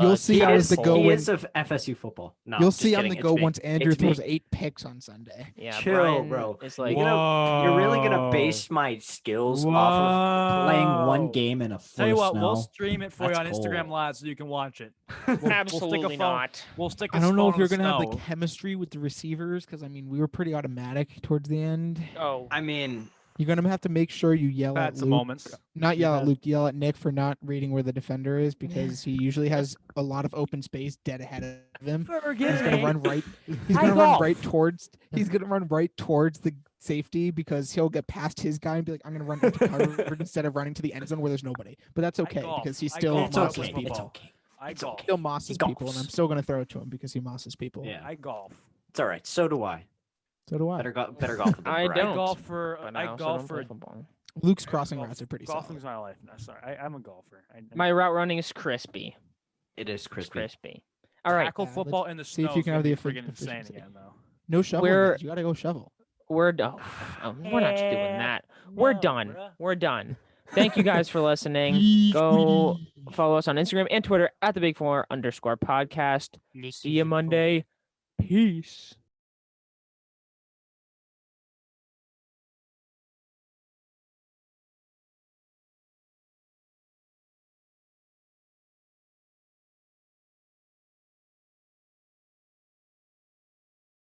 You'll see he I was is- the go He when is of FSU football. No, you'll just see I'm kidding. the It's go me. once Andrew It's me. throws 8 picks on Sunday. yeah. Chill, Brian bro. is like You're really gonna base my skills off of playing one Whoa. game in a foot Tell you of what, snow? we'll stream it for you on That's Instagram cold. Live so you can watch it. We'll stick a absolutely phone- not. We'll stick. I don't know if you're you're gonna have the chemistry with the receivers because I mean we were pretty automatic towards the end. Oh, I mean, You're gonna have to make sure you yell Had at some Luke. moments. Not yell You've at had- Luke. Yell at Nick for not reading where the defender is because he usually has a lot of open space dead ahead of him. He's gonna run right. He's gonna run right towards. He's gonna run right towards the safety because he'll get past his guy and be like, "I'm gonna run into cover instead of running to the end zone where there's nobody." But that's okay golf. because he I still golf. it's mosses okay. people. It's okay. I It's golf. okay. Still mosses He people, and I'm golfs. still gonna throw it to him because he mosses people. Yeah. I golf. It's all right. So do I. So do I. Better golf than I Brian. I don't. golf for. but I also golf don't for. play football. Luke's crossing golf- routes are pretty Golfing's solid. my life. No, sorry, I'm a golfer. My route running is crispy. It is It's crispy. crispy. All right, Tackle let's football in the see snow. if you is can gonna have the be effi- friggin' insane efficiency. again, though. No shovel. We're- guys. You gotta go shovel. we're done. We're not doing that. We're No, done. bruh. We're done. Thank you guys for listening. Go follow us on Instagram and Twitter at the Big Four _podcast. See you Monday. Peace.